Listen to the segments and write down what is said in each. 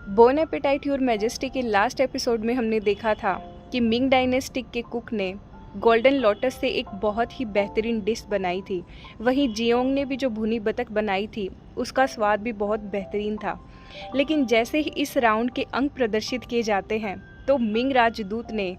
Bone apatite your majesty के last episode में हमने देखा था कि मिंग डायनेस्टी के कुक ने गोल्डन लोटस से एक बहुत ही बेहतरीन डिश बनाई थी। वहीं जियोंग ने भी जो भुनी बतख बनाई थी उसका स्वाद भी बहुत बेहतरीन था। लेकिन जैसे ही इस राउंड के अंक प्रदर्शित किए जाते हैं तो मिंग राजदूत ने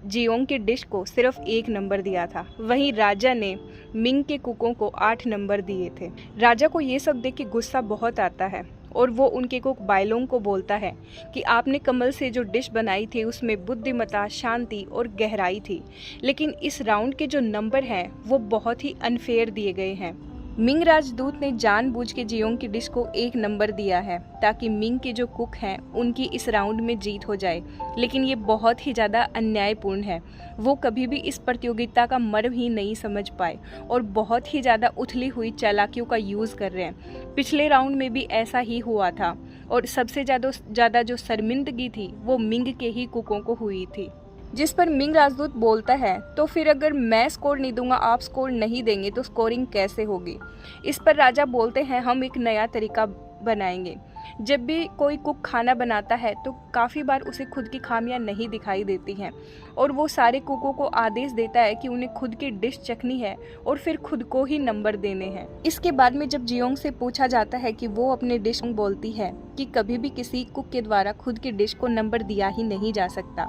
जियोंग की डिश को सिर्फ 1 नंबर दिया था। वहीं राजा ने मिंग के कुकों को 8 नंबर दिए थे। राजा को ये सब देख के गुस्सा बहुत आता है और वो उनके कुक बायलोंग को बोलता है कि आपने कमल से जो डिश बनाई थी उसमें बुद्धिमत्ता, शांति और गहराई थी, लेकिन इस राउंड के जो नंबर हैं वो बहुत ही अनफेयर दिए गए हैं। मिंग राजदूत ने जानबूझ के जियोंग की डिश को 1 नंबर दिया है ताकि मिंग के जो कुक हैं उनकी इस राउंड में जीत हो जाए, लेकिन ये बहुत ही ज़्यादा अन्यायपूर्ण है। वो कभी भी इस प्रतियोगिता का मर्म ही नहीं समझ पाए और बहुत ही ज़्यादा उथली हुई चालाकियों का यूज़ कर रहे हैं। पिछले राउंड में भी ऐसा ही हुआ था और सबसे ज़्यादा जो शर्मिंदगी थी वो मिंग के ही कुकों को हुई थी। जिस पर मिंग राजदूत बोलता है, तो फिर अगर मैं स्कोर नहीं दूंगा, आप स्कोर नहीं देंगे तो स्कोरिंग कैसे होगी। इस पर राजा बोलते हैं हम एक नया तरीका बनाएंगे। जब भी कोई कुक खाना बनाता है तो काफ़ी बार उसे खुद की खामियां नहीं दिखाई देती हैं और वो सारे कुकों को आदेश देता है कि उन्हें खुद की डिश चखनी है और फिर खुद को ही नंबर देने हैं। इसके बाद में जब जियोंग से पूछा जाता है कि वो अपनी डिश बोलती है कि कभी भी किसी कुक के द्वारा खुद की डिश को नंबर दिया ही नहीं जा सकता।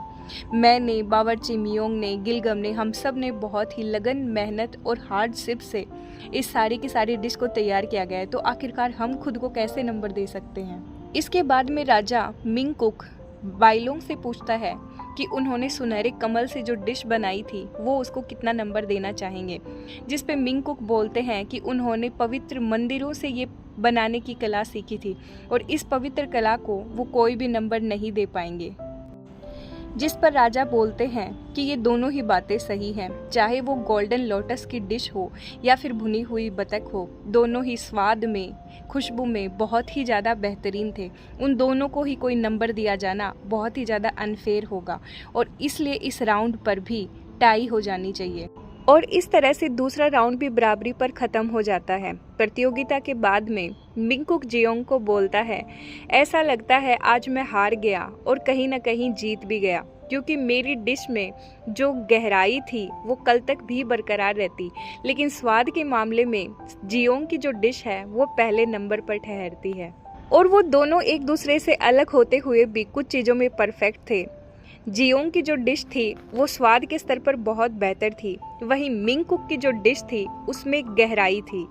मैंने, बावर्ची मियोंग ने, गिलगम ने, हम सब ने बहुत ही लगन, मेहनत और हार्डशिप से इस सारी की सारी डिश को तैयार किया गया है, तो आखिरकार हम खुद को कैसे नंबर दे सकते हैं। इसके बाद में राजा मिंग कुक बाइलोंग से पूछता है कि उन्होंने सुनहरे कमल से जो डिश बनाई थी वो उसको कितना नंबर देना चाहेंगे। जिस पे मिंग कुक बोलते हैं कि उन्होंने पवित्र मंदिरों से ये बनाने की कला सीखी थी और इस पवित्र कला को वो कोई भी नंबर नहीं दे पाएंगे। जिस पर राजा बोलते हैं कि ये दोनों ही बातें सही हैं, चाहे वो गोल्डन लोटस की डिश हो या फिर भुनी हुई बतख हो, दोनों ही स्वाद में, खुशबू में बहुत ही ज़्यादा बेहतरीन थे। उन दोनों को ही कोई नंबर दिया जाना बहुत ही ज़्यादा अनफेयर होगा और इसलिए इस राउंड पर भी टाई हो जानी चाहिए। और इस तरह से दूसरा राउंड भी बराबरी पर ख़त्म हो जाता है। प्रतियोगिता के बाद में मिंग कुक जियोंग को बोलता है, ऐसा लगता है आज मैं हार गया और कहीं ना कहीं जीत भी गया, क्योंकि मेरी डिश में जो गहराई थी वो कल तक भी बरकरार रहती, लेकिन स्वाद के मामले में जियोंग की जो डिश है वो पहले नंबर पर ठहरती है। और वो दोनों एक दूसरे से अलग होते हुए भी कुछ चीज़ों में परफेक्ट थे। जियोंग की जो डिश थी वो स्वाद के स्तर पर बहुत बेहतर थी, वहीं मिंग कुक की जो डिश थी उसमें गहराई थी।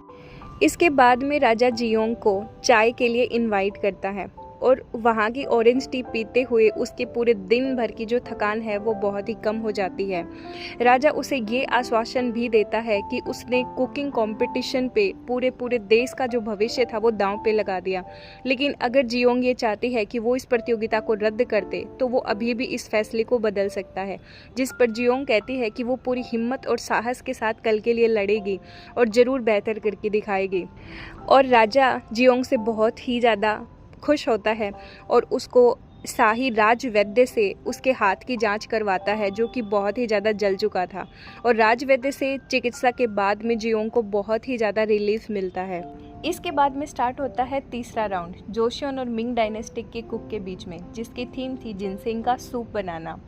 इसके बाद में राजा जियोंग को चाय के लिए इनवाइट करता है और वहाँ की ऑरेंज टी पीते हुए उसके पूरे दिन भर की जो थकान है वो बहुत ही कम हो जाती है। राजा उसे ये आश्वासन भी देता है कि उसने कुकिंग कंपटीशन पे पूरे देश का जो भविष्य था वो दांव पे लगा दिया, लेकिन अगर जियोंग ये चाहती है कि वो इस प्रतियोगिता को रद्द कर दे तो वो अभी भी इस फैसले को बदल सकता है। जिस पर जियोंग कहती है कि वो पूरी हिम्मत और साहस के साथ कल के लिए लड़ेगी और ज़रूर बेहतर करके दिखाएगी। और राजा जियोंग से बहुत ही ज़्यादा खुश होता है और उसको शाही राजवैद्य से उसके हाथ की जांच करवाता है, जो कि बहुत ही ज़्यादा जल चुका था। और राजवैद्य से चिकित्सा के बाद में जियोंग को बहुत ही ज़्यादा रिलीफ मिलता है। इसके बाद में स्टार्ट होता है तीसरा राउंड जोशियन और मिंग डायनेस्टी के कुक के बीच में, जिसकी थीम थी जिनसेंग का सूप बनाना।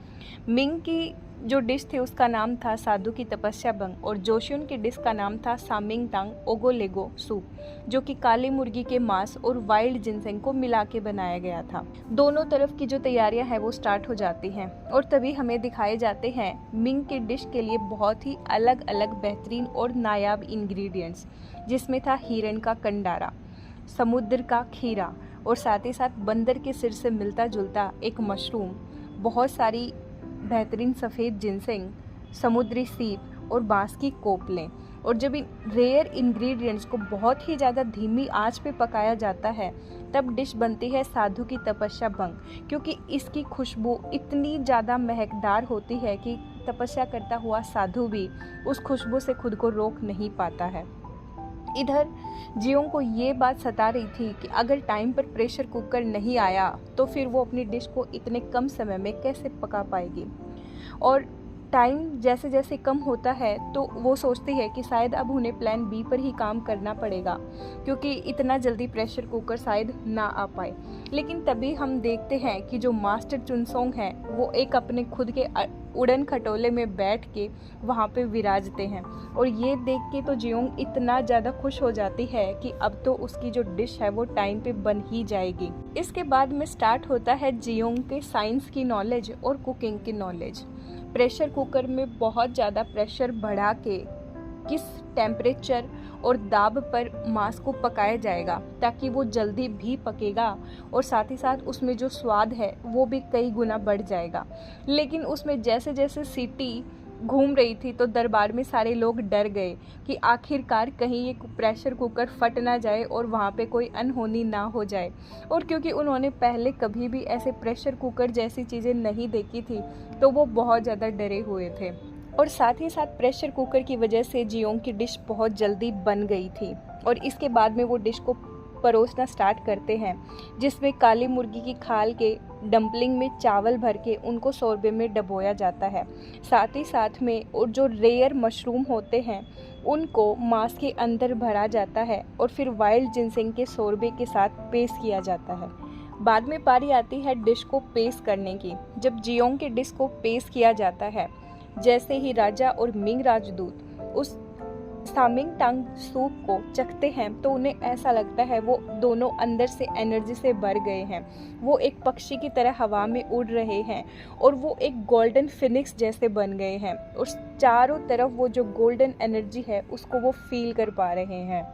मिंग की जो डिश थी उसका नाम था साधु की तपस्या भंग और जोशियन की डिश का नाम था सामिंग तांग ओगो लेगो सूप, जो कि काली मुर्गी के मांस और वाइल्ड जिनसेंग को मिला के बनाया गया था। दोनों तरफ की जो तैयारियां हैं वो स्टार्ट हो जाती हैं और तभी हमें दिखाए जाते हैं मिंग की डिश के लिए बहुत ही अलग अलग बेहतरीन और नायाब इंग्रेडिएंट्स, जिसमें था हिरन का कंडारा, समुद्र का खीरा और साथ ही साथ बंदर के सिर से मिलता जुलता एक मशरूम, बहुत सारी बेहतरीन सफ़ेद जिनसेंग, समुद्री सीप और बांस की कोपलें। और जब इन रेयर इंग्रेडिएंट्स को बहुत ही ज़्यादा धीमी आंच पे पकाया जाता है तब डिश बनती है साधु की तपस्या भंग, क्योंकि इसकी खुशबू इतनी ज़्यादा महकदार होती है कि तपस्या करता हुआ साधु भी उस खुशबू से खुद को रोक नहीं पाता है। इधर जियोंग को ये बात सता रही थी कि अगर टाइम पर प्रेशर कुकर नहीं आया तो फिर वो अपनी डिश को इतने कम समय में कैसे पका पाएगी। और टाइम जैसे जैसे कम होता है तो वो सोचती है कि शायद अब उन्हें प्लान बी पर ही काम करना पड़ेगा, क्योंकि इतना जल्दी प्रेशर कुकर शायद ना आ पाए। लेकिन तभी हम देखते हैं कि जो मास्टर चुनसोंग है वो एक अपने खुद के उड़न खटोले में बैठ के वहाँ पे विराजते हैं, और ये देख के तो जियोंग इतना ज़्यादा खुश हो जाती है कि अब तो उसकी जो डिश है वो टाइम पे बन ही जाएगी। इसके बाद में स्टार्ट होता है जियोंग के साइंस की नॉलेज और कुकिंग की नॉलेज। प्रेशर कुकर में बहुत ज़्यादा प्रेशर बढ़ा के किस टेम्परेचर और दाब पर मांस को पकाया जाएगा ताकि वो जल्दी भी पकेगा, और साथ ही साथ उसमें जो स्वाद है वो भी कई गुना बढ़ जाएगा। लेकिन उसमें जैसे जैसे सीटी घूम रही थी तो दरबार में सारे लोग डर गए कि आखिरकार कहीं ये प्रेशर कुकर फट ना जाए और वहाँ पे कोई अनहोनी ना हो जाए। और क्योंकि उन्होंने पहले कभी भी ऐसे प्रेशर कुकर जैसी चीज़ें नहीं देखी थी तो वो बहुत ज़्यादा डरे हुए थे। और साथ ही साथ प्रेशर कुकर की वजह से जियोंग की डिश बहुत जल्दी बन गई थी, और इसके बाद में वो डिश को परोसना स्टार्ट करते हैं, जिसमें काली मुर्गी की खाल के डंपलिंग में चावल भर के उनको शोरबे में डुबोया जाता है। साथ ही साथ में और जो रेयर मशरूम होते हैं उनको मांस के अंदर भरा जाता है और फिर वाइल्ड जिनसेंग के शोरबे के साथ पेश किया जाता है। बाद में बारी आती है डिश को पेश करने की। जब जियोंग के डिश को पेश किया जाता है, जैसे ही राजा और मिंग राजदूत उस सामिंग टांग सूप को चखते हैं तो उन्हें ऐसा लगता है वो दोनों अंदर से एनर्जी से भर गए हैं। वो एक पक्षी की तरह हवा में उड़ रहे हैं और वो एक गोल्डन फिनिक्स जैसे बन गए हैं, और चारों तरफ वो जो गोल्डन एनर्जी है उसको वो फील कर पा रहे हैं।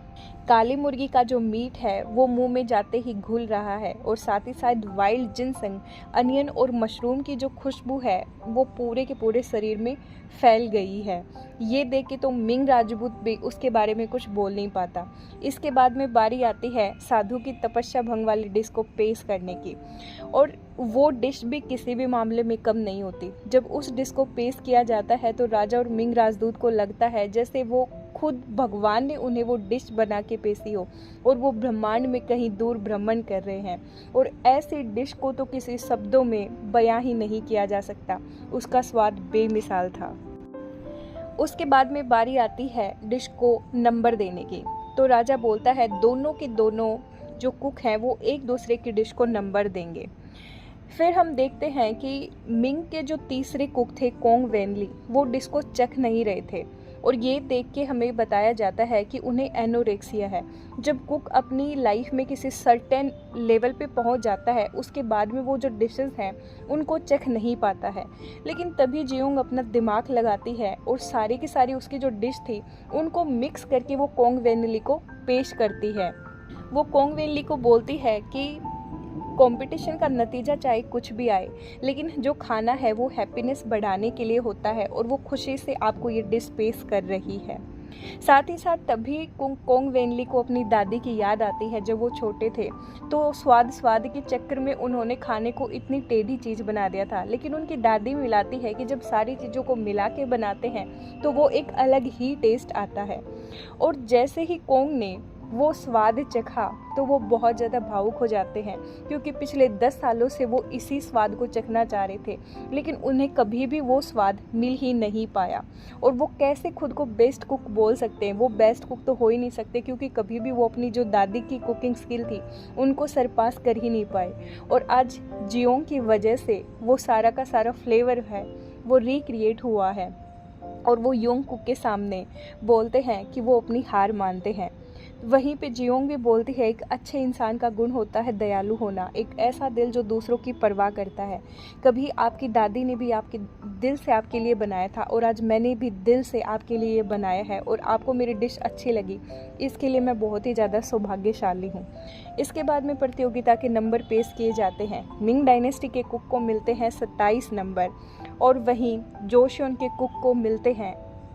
काली मुर्गी का जो मीट है वो मुंह में जाते ही घुल रहा है, और साथ ही साथ वाइल्ड जिनसंग, अनियन और मशरूम की जो खुशबू है वो पूरे के पूरे शरीर में फैल गई है। ये देख के तो मिंग राजपूत भी उसके बारे में कुछ बोल नहीं पाता। इसके बाद में बारी आती है साधु की तपस्या भंग वाली डिश को पेश करने की, और वो डिश भी किसी भी मामले में कम नहीं होती। जब उस डिश को पेश किया जाता है तो राजा और मिंग राजदूत को लगता है जैसे वो खुद भगवान ने उन्हें वो डिश बना के पेशी हो और वो ब्रह्मांड में कहीं दूर भ्रमण कर रहे हैं, और ऐसी डिश को तो किसी शब्दों में बयां ही नहीं किया जा सकता। उसका स्वाद बेमिसाल था। उसके बाद में बारी आती है डिश को नंबर देने की। तो राजा बोलता है दोनों के दोनों जो कुक हैं वो एक दूसरे की डिश को नंबर देंगे। फिर हम देखते हैं कि मिंग के जो तीसरे कुक थे कोंग वेनली, वो डिश को चख नहीं रहे थे, और ये देख के हमें बताया जाता है कि उन्हें एनोरेक्सिया है। जब कुक अपनी लाइफ में किसी सर्टेन लेवल पे पहुंच जाता है उसके बाद में वो जो डिशेस हैं उनको चख नहीं पाता है। लेकिन तभी जियोंग अपना दिमाग लगाती है और सारी की सारी उसकी जो डिश थी उनको मिक्स करके वो कोंग वेनली को पेश करती है। वो कोंग वेनली को बोलती है कि कंपटीशन का नतीजा चाहे कुछ भी आए, लेकिन जो खाना है वो हैप्पीनेस बढ़ाने के लिए होता है, और वो खुशी से आपको ये डिश पेश कर रही है। साथ ही साथ तभी कोंग वेनली को अपनी दादी की याद आती है। जब वो छोटे थे तो स्वाद के चक्कर में उन्होंने खाने को इतनी टेढ़ी चीज़ बना दिया था, लेकिन उनकी दादी मिलाती है कि जब सारी चीज़ों को मिला के बनाते हैं तो वो एक अलग ही टेस्ट आता है। और जैसे ही कोंग ने वो स्वाद चखा तो वो बहुत ज़्यादा भावुक हो जाते हैं, क्योंकि पिछले 10 सालों से वो इसी स्वाद को चखना चाह रहे थे, लेकिन उन्हें कभी भी वो स्वाद मिल ही नहीं पाया। और वो कैसे खुद को बेस्ट कुक बोल सकते हैं? वो बेस्ट कुक तो हो ही नहीं सकते, क्योंकि कभी भी वो अपनी जो दादी की कुकिंग स्किल थी उनको सरपास कर ही नहीं पाए। और आज जियोंग की वजह से वो सारा का सारा फ्लेवर है वो रिक्रिएट हुआ है, और वो योंग कुक के सामने बोलते हैं कि वो अपनी हार मानते हैं। वहीं पे जियोंग भी बोलती है एक अच्छे इंसान का गुण होता है दयालु होना, एक ऐसा दिल जो दूसरों की परवाह करता है। कभी आपकी दादी ने भी आपके दिल से आपके लिए बनाया था, और आज मैंने भी दिल से आपके लिए बनाया है, और आपको मेरी डिश अच्छी लगी, इसके लिए मैं बहुत ही ज़्यादा सौभाग्यशाली हूँ। इसके बाद में प्रतियोगिता के नंबर पेश किए जाते हैं। मिंग डायनेस्टी के कुक को मिलते हैं 27 नंबर, और वहीं जोशियोन के कुक को मिलते हैं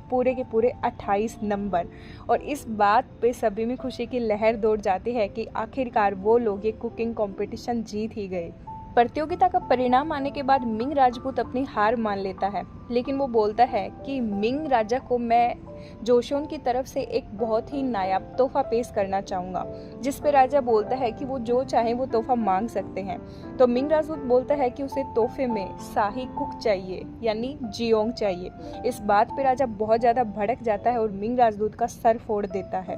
पूरे के पूरे 28 नंबर। और इस बात पे सभी में खुशी की लहर दौड़ जाती है कि आखिरकार वो लोग ये कुकिंग कंपटीशन जीत ही गए। प्रतियोगिता का परिणाम आने के बाद मिंग राजपूत अपनी हार मान लेता है, लेकिन वो बोलता है कि मिंग राजा को मैं जोशोन की तरफ से एक बहुत ही नायाब तोहफा पेश करना चाहूँगा, जिस पे राजा बोलता है कि वो जो चाहे वो तोहफा मांग सकते हैं। तो मिंग राजदूत बोलता है कि उसे तोहफे में शाही कुक चाहिए, यानी जियोंग चाहिए। इस बात पे राजा बहुत ज़्यादा भड़क जाता है और मिंग राजदूत का सर फोड़ देता है।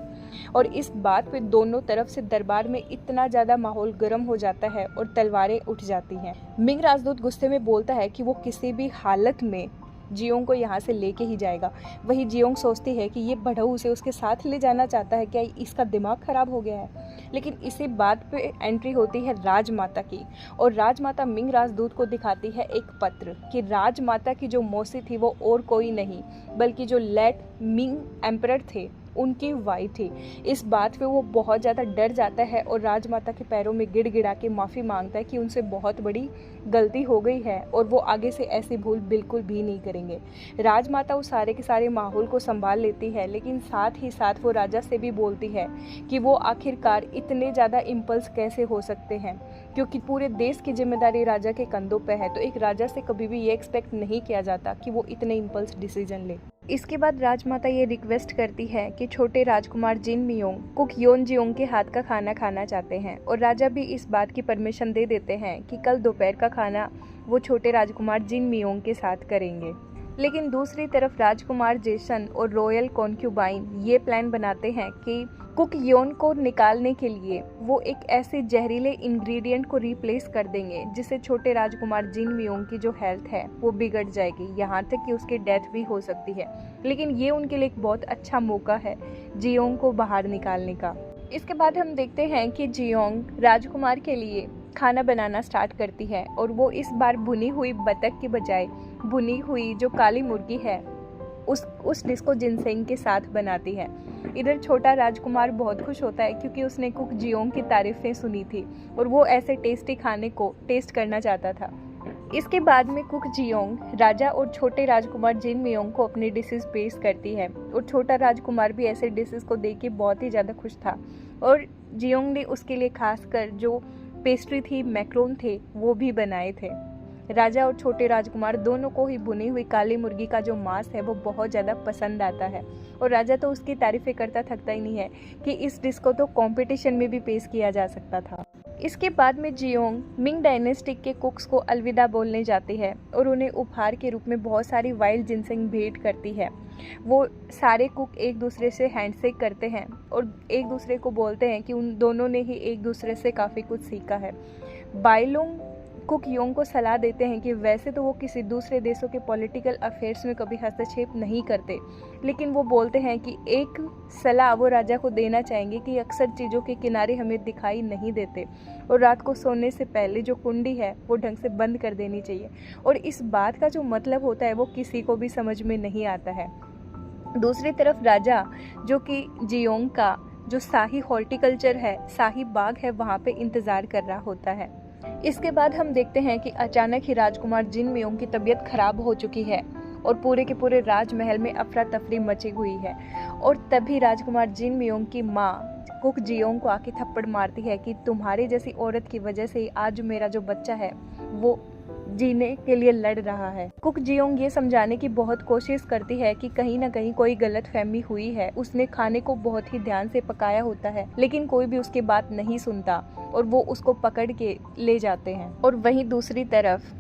और इस बात पे दोनों तरफ से दरबार में इतना ज़्यादा माहौल गर्म हो जाता है और तलवारें उठ जाती हैं। मिंग राजदूत गुस्से में बोलता है कि वो किसी भी हालत में जियोंग को यहाँ से लेके ही जाएगा। वही जियोंग सोचती है कि ये बढ़ऊ उसे उसके साथ ले जाना चाहता है, क्या इसका दिमाग खराब हो गया है। लेकिन इसी बात पे एंट्री होती है राजमाता की, और राजमाता मिंग राजदूत को दिखाती है एक पत्र कि राजमाता की जो मौसी थी वो और कोई नहीं बल्कि जो लेट मिंग एम्परर थे उनकी वाइफ थी। इस बात पे वो बहुत ज़्यादा डर जाता है और राजमाता के पैरों में गिड़गिड़ा के माफ़ी मांगता है कि उनसे बहुत बड़ी गलती हो गई है और वो आगे से ऐसी भूल बिल्कुल भी नहीं करेंगे। राजमाता उस सारे के सारे माहौल को संभाल लेती है, लेकिन साथ ही साथ वो राजा से भी बोलती है कि वो आखिरकार इतने ज़्यादा इम्पल्स कैसे हो सकते हैं, क्योंकि पूरे देश की जिम्मेदारी राजा के कंधों पर है। तो एक राजा से कभी भी ये एक्सपेक्ट नहीं किया जाता कि वो इतने इम्पल्स डिसीजन ले। इसके बाद राजमाता ये रिक्वेस्ट करती है कि छोटे राजकुमार जिन मियोंग कुक योन जियोंग के हाथ का खाना खाना चाहते हैं, और राजा भी इस बात की परमिशन दे देते हैं कि कल दोपहर का खाना वो छोटे राजकुमार जिन मियोंग के साथ करेंगे। लेकिन दूसरी तरफ राजकुमार जेसन और रॉयल कॉन्क्यूबाइन ये प्लान बनाते हैं कि कुक योन को निकालने के लिए वो एक ऐसे जहरीले इंग्रेडिएंट को रिप्लेस कर देंगे जिससे छोटे राजकुमार जिन मियोंग की जो हेल्थ है वो बिगड़ जाएगी, यहाँ तक कि उसकी डेथ भी हो सकती है। लेकिन ये उनके लिए एक बहुत अच्छा मौका है जियोंग को बाहर निकालने का। इसके बाद हम देखते हैं कि जियोंग राजकुमार के लिए खाना बनाना स्टार्ट करती है, और वो इस बार भुनी हुई बतख की बजाय भुनी हुई जो काली मुर्गी है उस डिश को जिनसेंग के साथ बनाती है। इधर छोटा राजकुमार बहुत खुश होता है क्योंकि उसने कुक जियोंग की तारीफें सुनी थी और वो ऐसे टेस्टी खाने को टेस्ट करना चाहता था। इसके बाद में कुक जियोंग राजा और छोटे राजकुमार जिन मियोंग को अपनी डिशेस पेश करती है, और छोटा राजकुमार भी ऐसे डिशेस को देख के बहुत ही ज़्यादा खुश था, और जियोंग ने उसके लिए खासकर जो पेस्ट्री थी, मैक्रोन थे, वो भी बनाए थे। राजा और छोटे राजकुमार दोनों को ही भुनी हुई काली मुर्गी का जो मांस है वो बहुत ज़्यादा पसंद आता है, और राजा तो उसकी तारीफें करता थकता ही नहीं है कि इस डिश को तो कंपटीशन में भी पेश किया जा सकता था। इसके बाद में जियोंग मिंग डायनेस्टी के कुक्स को अलविदा बोलने जाती है और उन्हें उपहार के रूप में बहुत सारी वाइल्ड जिनसेंग भेंट करती है। वो सारे कुक एक दूसरे से हैंडशेक करते हैं और एक दूसरे को बोलते हैं कि उन दोनों ने ही एक दूसरे से काफ़ी कुछ सीखा है। बाइलोंग कुक योंग को सलाह देते हैं कि वैसे तो वो किसी दूसरे देशों के पॉलिटिकल अफेयर्स में कभी हस्तक्षेप नहीं करते, लेकिन वो बोलते हैं कि एक सलाह वो राजा को देना चाहेंगे कि अक्सर चीज़ों के किनारे हमें दिखाई नहीं देते, और रात को सोने से पहले जो कुंडी है वो ढंग से बंद कर देनी चाहिए। और इस बात का जो मतलब होता है वो किसी को भी समझ में नहीं आता है। दूसरी तरफ राजा, जो कि जियोंग का जो शाही हॉर्टिकल्चर है, शाही बाग है, वहाँ पे इंतज़ार कर रहा होता है। इसके बाद हम देखते हैं कि अचानक ही राजकुमार जिन मियोंग की तबीयत खराब हो चुकी है और पूरे के पूरे राजमहल में अफरा तफरी मची हुई है, और तभी राजकुमार जिन मियोंग की माँ कुक जियोंग को आके थप्पड़ मारती है कि तुम्हारी जैसी औरत की वजह से ही आज मेरा जो बच्चा है वो जीने के लिए लड़ रहा है। कुक जियोंग ये समझाने की बहुत कोशिश करती है कि कहीं ना कहीं कोई गलत फहमी हुई है, उसने खाने को बहुत ही ध्यान से पकाया होता है, लेकिन कोई भी उसकी बात नहीं सुनता और वो उसको पकड़ के ले जाते हैं। और वहीं दूसरी तरफ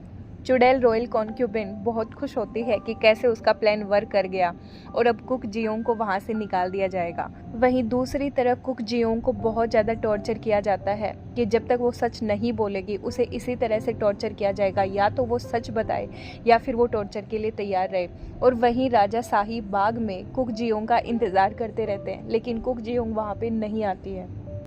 चुड़ैल रॉयल कॉन्क्यूबिन बहुत खुश होती है कि कैसे उसका प्लान वर्क कर गया और अब कुक जियोंग को वहाँ से निकाल दिया जाएगा। वहीं दूसरी तरफ कुक जियोंग को बहुत ज़्यादा टॉर्चर किया जाता है कि जब तक वो सच नहीं बोलेगी उसे इसी तरह से टॉर्चर किया जाएगा, या तो वो सच बताए या फिर वो टॉर्चर के लिए तैयार रहे। और वहीं राजा शाही बाग में कुक जियोंग का इंतज़ार करते रहते हैं, लेकिन कुक जियोंग वहाँ पर नहीं आती है।